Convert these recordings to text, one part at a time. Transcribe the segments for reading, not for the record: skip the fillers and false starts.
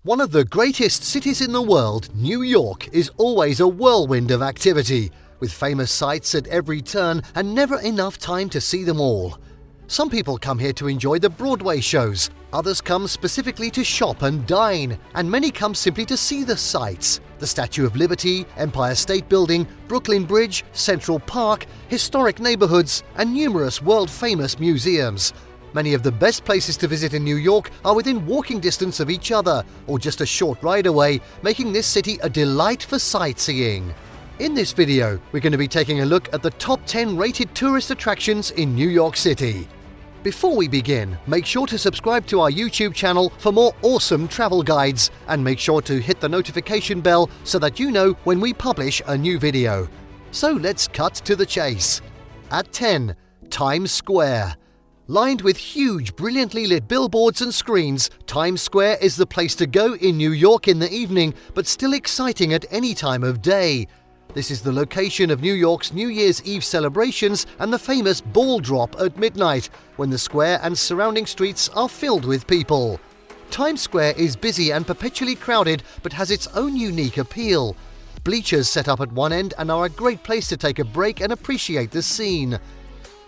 One of the greatest cities in the world, New York is always a whirlwind of activity, with famous sights at every turn and never enough time to see them all. Some people come here to enjoy the Broadway shows, others come specifically to shop and dine, and many come simply to see the sights: the Statue of Liberty, Empire State Building, Brooklyn Bridge, Central Park, historic neighborhoods, and numerous world-famous museums. Many of the best places to visit in New York are within walking distance of each other, or just a short ride away, making this city a delight for sightseeing. In this video, we're going to be taking a look at the top 10 rated tourist attractions in New York City. Before we begin, make sure to subscribe to our YouTube channel for more awesome travel guides, and make sure to hit the notification bell so that you know when we publish a new video. So let's cut to the chase. At 10, Times Square. Lined with huge, brilliantly lit billboards and screens, Times Square is the place to go in New York in the evening, but still exciting at any time of day. This is the location of New York's New Year's Eve celebrations and the famous ball drop at midnight, when the square and surrounding streets are filled with people. Times Square is busy and perpetually crowded, but has its own unique appeal. Bleachers set up at one end and are a great place to take a break and appreciate the scene.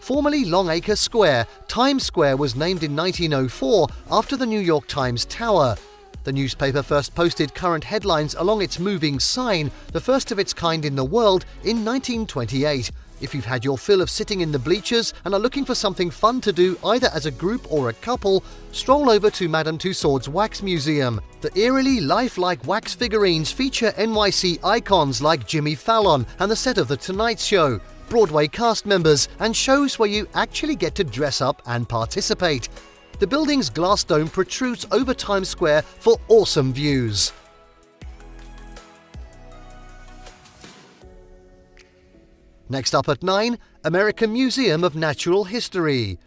Formerly Longacre Square, Times Square was named in 1904 after the New York Times Tower. The newspaper first posted current headlines along its moving sign, the first of its kind in the world, in 1928. If you've had your fill of sitting in the bleachers and are looking for something fun to do either as a group or a couple, stroll over to Madame Tussauds Wax Museum. The eerily lifelike wax figurines feature NYC icons like Jimmy Fallon and the set of The Tonight Show, Broadway cast members, and shows where you actually get to dress up and participate. The building's glass dome protrudes over Times Square for awesome views. Next up at 9, American Museum of Natural History.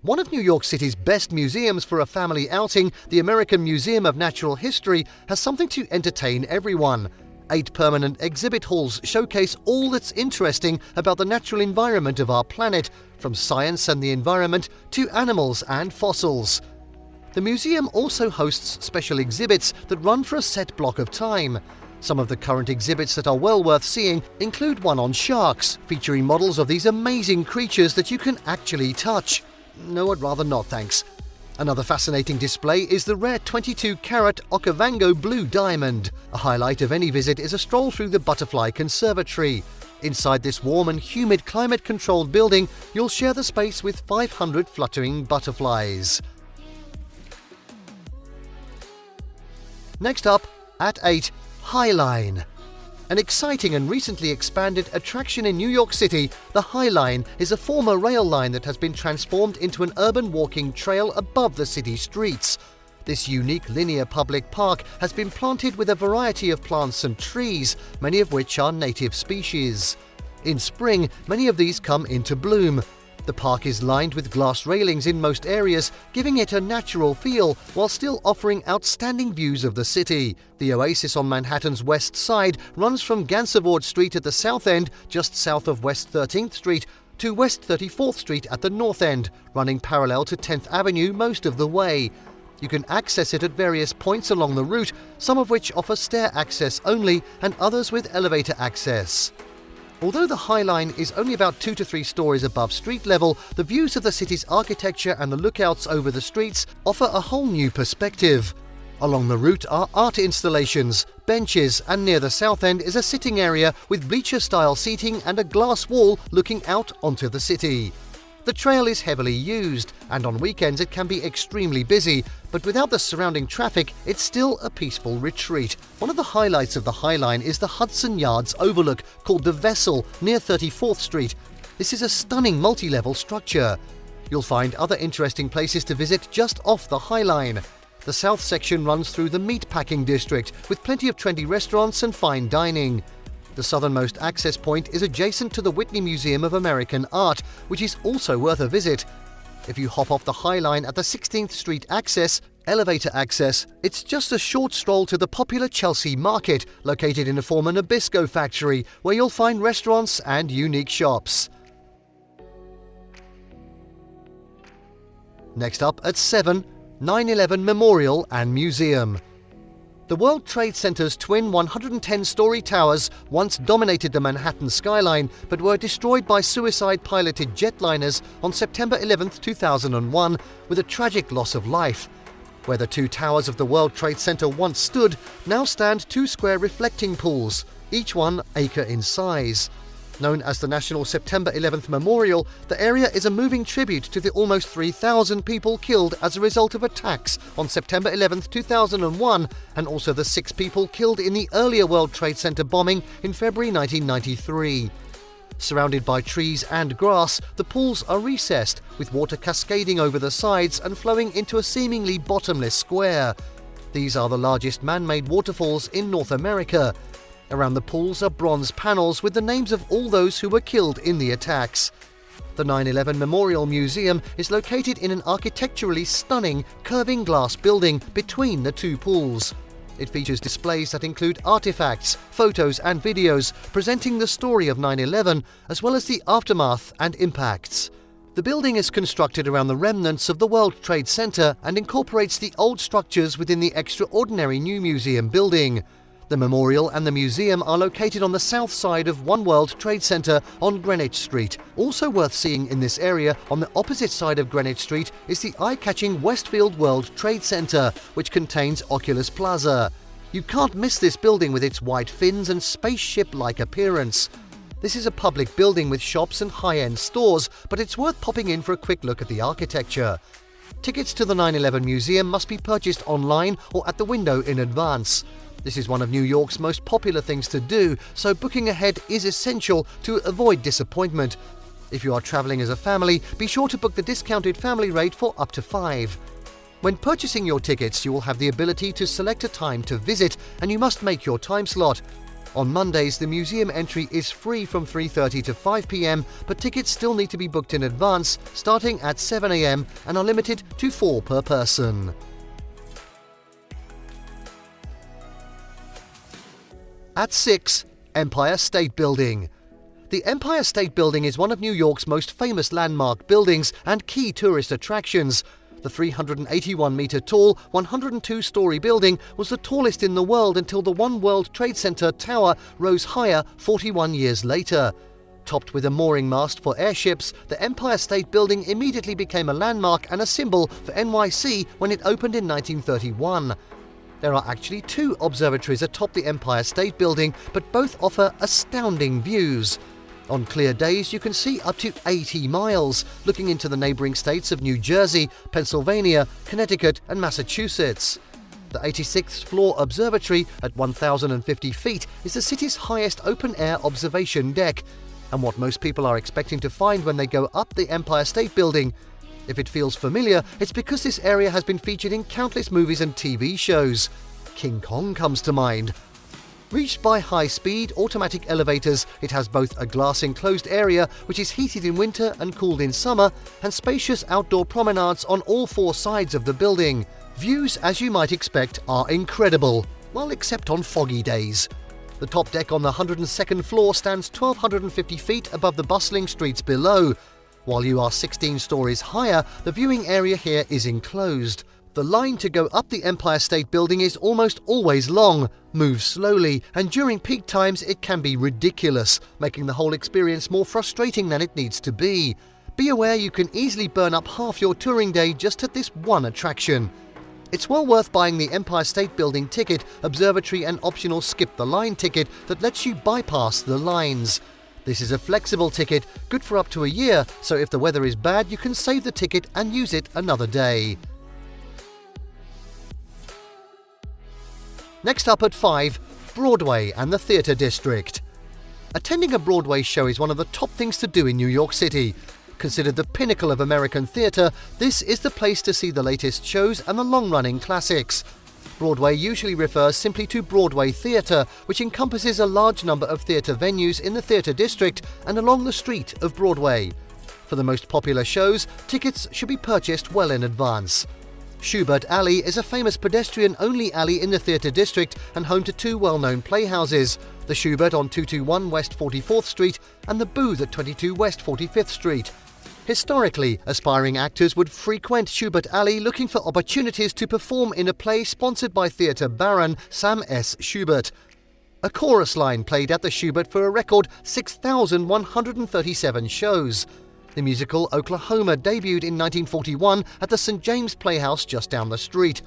One of New York City's best museums for a family outing, the American Museum of Natural History has something to entertain everyone. 8 permanent exhibit halls showcase all that's interesting about the natural environment of our planet, from science and the environment to animals and fossils. The museum also hosts special exhibits that run for a set block of time. Some of the current exhibits that are well worth seeing include one on sharks, featuring models of these amazing creatures that you can actually touch. No, I'd rather not, thanks. Another fascinating display is the rare 22-carat Okavango blue diamond. A highlight of any visit is a stroll through the Butterfly Conservatory. Inside this warm and humid climate-controlled building, you'll share the space with 500 fluttering butterflies. Next up, at 8, High Line. An exciting and recently expanded attraction in New York City, the High Line is a former rail line that has been transformed into an urban walking trail above the city streets. This unique linear public park has been planted with a variety of plants and trees, many of which are native species. In spring, many of these come into bloom. The park is lined with glass railings in most areas, giving it a natural feel while still offering outstanding views of the city. The oasis on Manhattan's west side runs from Gansevoort Street at the south end, just south of West 13th Street, to West 34th Street at the north end, running parallel to 10th Avenue most of the way. You can access it at various points along the route, some of which offer stair access only and others with elevator access. Although the High Line is only about 2 to 3 stories above street level, the views of the city's architecture and the lookouts over the streets offer a whole new perspective. Along the route are art installations, benches, and near the south end is a sitting area with bleacher-style seating and a glass wall looking out onto the city. The trail is heavily used, and on weekends it can be extremely busy, but without the surrounding traffic, it's still a peaceful retreat. One of the highlights of the High Line is the Hudson Yards overlook, called the Vessel, near 34th Street. This is a stunning multi-level structure. You'll find other interesting places to visit just off the High Line. The south section runs through the meatpacking district, with plenty of trendy restaurants and fine dining. The southernmost access point is adjacent to the Whitney Museum of American Art, which is also worth a visit. If you hop off the High Line at the 16th Street elevator access, it's just a short stroll to the popular Chelsea Market, located in a former Nabisco factory, where you'll find restaurants and unique shops. Next up at 7, 9/11 Memorial and Museum. The World Trade Center's twin 110-story towers once dominated the Manhattan skyline but were destroyed by suicide-piloted jetliners on September 11, 2001, with a tragic loss of life. Where the two towers of the World Trade Center once stood now stand two square reflecting pools, each 1 acre in size. Known as the National September 11th Memorial, the area is a moving tribute to the almost 3,000 people killed as a result of attacks on September 11, 2001, and also the 6 people killed in the earlier World Trade Center bombing in February 1993. Surrounded by trees and grass, the pools are recessed, with water cascading over the sides and flowing into a seemingly bottomless square. These are the largest man-made waterfalls in North America. Around the pools are bronze panels with the names of all those who were killed in the attacks. The 9/11 Memorial Museum is located in an architecturally stunning, curving glass building between the two pools. It features displays that include artifacts, photos and videos presenting the story of 9/11, as well as the aftermath and impacts. The building is constructed around the remnants of the World Trade Center and incorporates the old structures within the extraordinary new museum building. The memorial and the museum are located on the south side of One World Trade Center on Greenwich Street. Also worth seeing in this area, on the opposite side of Greenwich Street, is the eye-catching Westfield World Trade Center, which contains Oculus Plaza. You can't miss this building with its white fins and spaceship-like appearance. This is a public building with shops and high-end stores, but it's worth popping in for a quick look at the architecture. Tickets to the 9/11 Museum must be purchased online or at the window in advance. This is one of New York's most popular things to do, so booking ahead is essential to avoid disappointment. If you are traveling as a family, be sure to book the discounted family rate for up to 5. When purchasing your tickets, you will have the ability to select a time to visit, and you must make your time slot. On Mondays, the museum entry is free from 3:30 to 5 p.m, but tickets still need to be booked in advance, starting at 7 a.m, and are limited to 4 per person. At 6, Empire State Building. The Empire State Building is one of New York's most famous landmark buildings and key tourist attractions. The 381-meter-tall, 102-story building was the tallest in the world until the One World Trade Center tower rose higher 41 years later. Topped with a mooring mast for airships, the Empire State Building immediately became a landmark and a symbol for NYC when it opened in 1931. There are actually 2 observatories atop the Empire State Building, but both offer astounding views. On clear days, you can see up to 80 miles, looking into the neighboring states of New Jersey, Pennsylvania, Connecticut, and Massachusetts. The 86th floor observatory at 1,050 feet is the city's highest open-air observation deck, and what most people are expecting to find when they go up the Empire State Building. If it feels familiar, it's because this area has been featured in countless movies and TV shows. King Kong comes to mind. Reached by high-speed, automatic elevators, it has both a glass-enclosed area, which is heated in winter and cooled in summer, and spacious outdoor promenades on all 4 sides of the building. Views, as you might expect, are incredible, well, except on foggy days. The top deck on the 102nd floor stands 1,250 feet above the bustling streets below. While you are 16 stories higher, the viewing area here is enclosed. The line to go up the Empire State Building is almost always long, moves slowly, and during peak times it can be ridiculous, making the whole experience more frustrating than it needs to be. Be aware you can easily burn up half your touring day just at this one attraction. It's well worth buying the Empire State Building ticket, observatory and optional skip the line ticket that lets you bypass the lines. This is a flexible ticket, good for up to a year, so if the weather is bad, you can save the ticket and use it another day. Next up at 5, Broadway and the Theatre District. Attending a Broadway show is one of the top things to do in New York City. Considered the pinnacle of American theatre, this is the place to see the latest shows and the long-running classics. Broadway usually refers simply to Broadway Theatre, which encompasses a large number of theatre venues in the Theatre District and along the street of Broadway. For the most popular shows, tickets should be purchased well in advance. Schubert Alley is a famous pedestrian-only alley in the Theatre District and home to 2 well-known playhouses, the Schubert on 221 West 44th Street and the Booth at 22 West 45th Street. Historically, aspiring actors would frequent Schubert Alley looking for opportunities to perform in a play sponsored by theatre baron Sam S. Schubert. A chorus line played at the Schubert for a record 6,137 shows. The musical Oklahoma debuted in 1941 at the St. James Playhouse just down the street.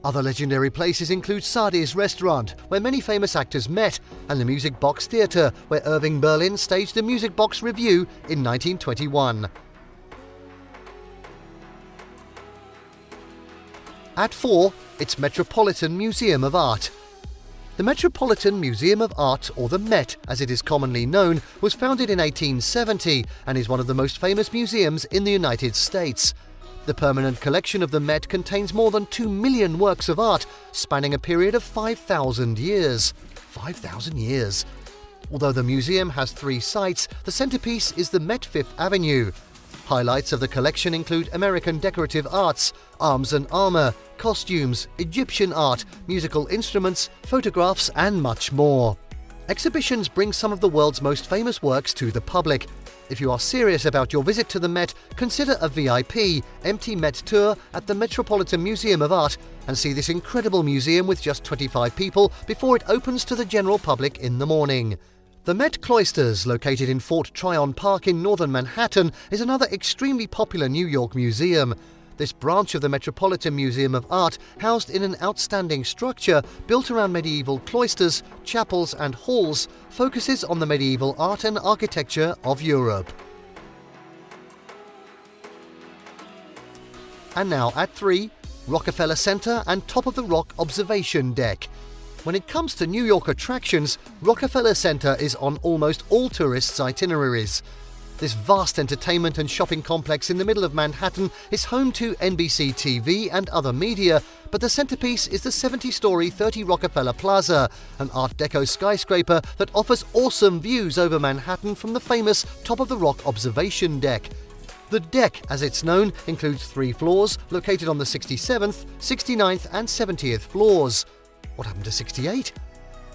Other legendary places include Sardi's Restaurant, where many famous actors met, and the Music Box Theatre, where Irving Berlin staged the Music Box Revue in 1921. At 4, it's Metropolitan Museum of Art. The Metropolitan Museum of Art, or the Met as it is commonly known, was founded in 1870 and is one of the most famous museums in the United States. The permanent collection of the Met contains more than 2 million works of art, spanning a period of 5,000 years. 5,000 years! Although the museum has 3 sites, the centerpiece is the Met Fifth Avenue. Highlights of the collection include American decorative arts, arms and armor, costumes, Egyptian art, musical instruments, photographs, and much more. Exhibitions bring some of the world's most famous works to the public. If you are serious about your visit to the Met, consider a VIP, empty Met tour at the Metropolitan Museum of Art and see this incredible museum with just 25 people before it opens to the general public in the morning. The Met Cloisters, located in Fort Tryon Park in northern Manhattan, is another extremely popular New York museum. This branch of the Metropolitan Museum of Art, housed in an outstanding structure built around medieval cloisters, chapels and halls, focuses on the medieval art and architecture of Europe. And now at 3, Rockefeller Center and Top of the Rock Observation Deck. When it comes to New York attractions, Rockefeller Center is on almost all tourists' itineraries. This vast entertainment and shopping complex in the middle of Manhattan is home to NBC TV and other media, but the centerpiece is the 70-story 30 Rockefeller Plaza, an Art Deco skyscraper that offers awesome views over Manhattan from the famous Top of the Rock Observation Deck. The deck, as it's known, includes 3 floors located on the 67th, 69th and 70th floors. What happened to 68?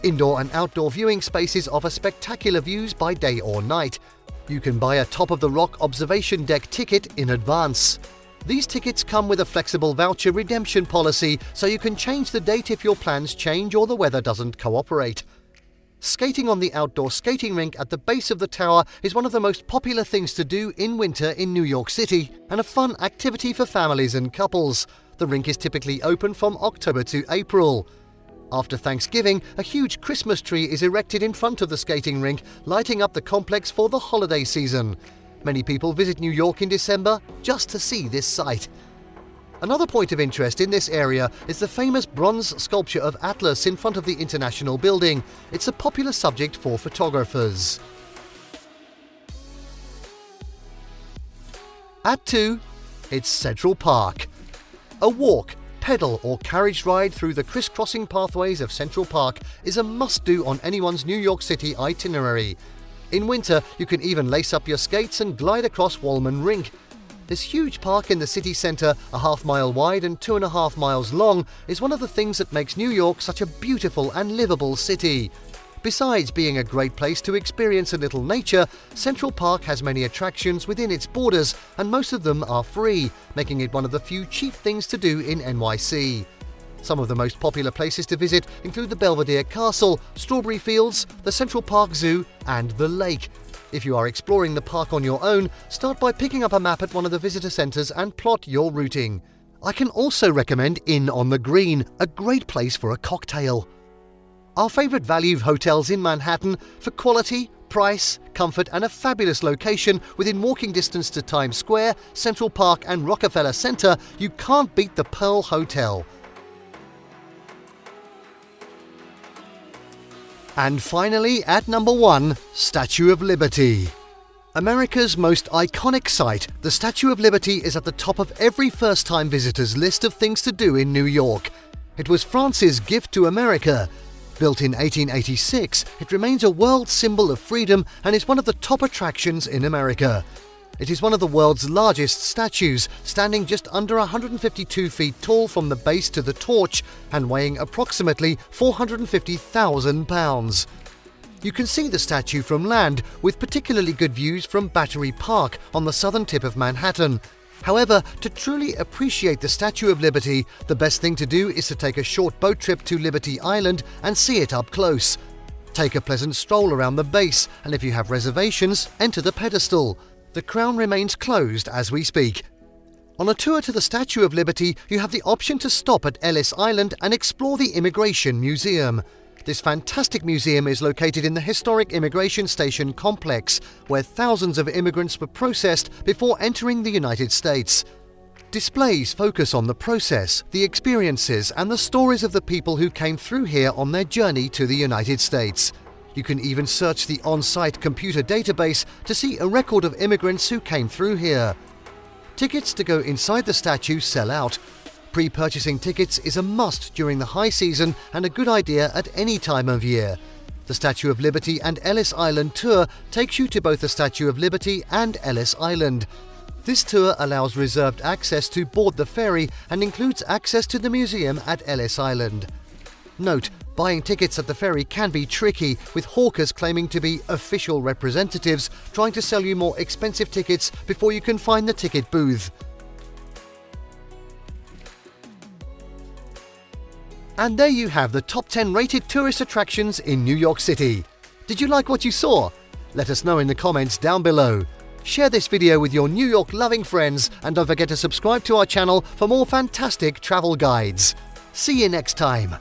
Indoor and outdoor viewing spaces offer spectacular views by day or night. You can buy a Top of the Rock Observation Deck ticket in advance. These tickets come with a flexible voucher redemption policy, so you can change the date if your plans change or the weather doesn't cooperate. Skating on the outdoor skating rink at the base of the tower is one of the most popular things to do in winter in New York City, and a fun activity for families and couples. The rink is typically open from October to April. After Thanksgiving, a huge Christmas tree is erected in front of the skating rink, lighting up the complex for the holiday season. Many people visit New York in December just to see this sight. Another point of interest in this area is the famous bronze sculpture of Atlas in front of the International Building. It's a popular subject for photographers. At 2, it's Central Park. A walk, pedal or carriage ride through the crisscrossing pathways of Central Park is a must-do on anyone's New York City itinerary. In winter, you can even lace up your skates and glide across Wollman Rink. This huge park in the city centre, a half-mile wide and 2.5 miles long, is one of the things that makes New York such a beautiful and livable city. Besides being a great place to experience a little nature, Central Park has many attractions within its borders, and most of them are free, making it one of the few cheap things to do in NYC. Some of the most popular places to visit include the Belvedere Castle, Strawberry Fields, the Central Park Zoo, and the lake. If you are exploring the park on your own, start by picking up a map at one of the visitor centres and plot your routing. I can also recommend Inn on the Green, a great place for a cocktail. Our favourite value hotels in Manhattan for quality, price, comfort and a fabulous location within walking distance to Times Square, Central Park and Rockefeller Center. You can't beat the Pearl Hotel. And finally, at number 1, Statue of Liberty. America's most iconic site, the Statue of Liberty is at the top of every first-time visitor's list of things to do in New York. It was France's gift to America. Built in 1886, it remains a world symbol of freedom and is one of the top attractions in America. It is one of the world's largest statues, standing just under 152 feet tall from the base to the torch and weighing approximately 450,000 pounds. You can see the statue from land, with particularly good views from Battery Park on the southern tip of Manhattan. However, to truly appreciate the Statue of Liberty, the best thing to do is to take a short boat trip to Liberty Island and see it up close. Take a pleasant stroll around the base, and if you have reservations, enter the pedestal. The crown remains closed as we speak. On a tour to the Statue of Liberty, you have the option to stop at Ellis Island and explore the Immigration Museum. This fantastic museum is located in the historic immigration station complex, where thousands of immigrants were processed before entering the United States. Displays focus on the process, the experiences, and the stories of the people who came through here on their journey to the United States. You can even search the on-site computer database to see a record of immigrants who came through here. Tickets to go inside the statue sell out. Pre-purchasing tickets is a must during the high season and a good idea at any time of year. The Statue of Liberty and Ellis Island tour takes you to both the Statue of Liberty and Ellis Island. This tour allows reserved access to board the ferry and includes access to the museum at Ellis Island. Note, buying tickets at the ferry can be tricky, with hawkers claiming to be official representatives trying to sell you more expensive tickets before you can find the ticket booth. And there you have the top 10 rated tourist attractions in New York City. Did you like what you saw? Let us know in the comments down below. Share this video with your New York loving friends, and don't forget to subscribe to our channel for more fantastic travel guides. See you next time.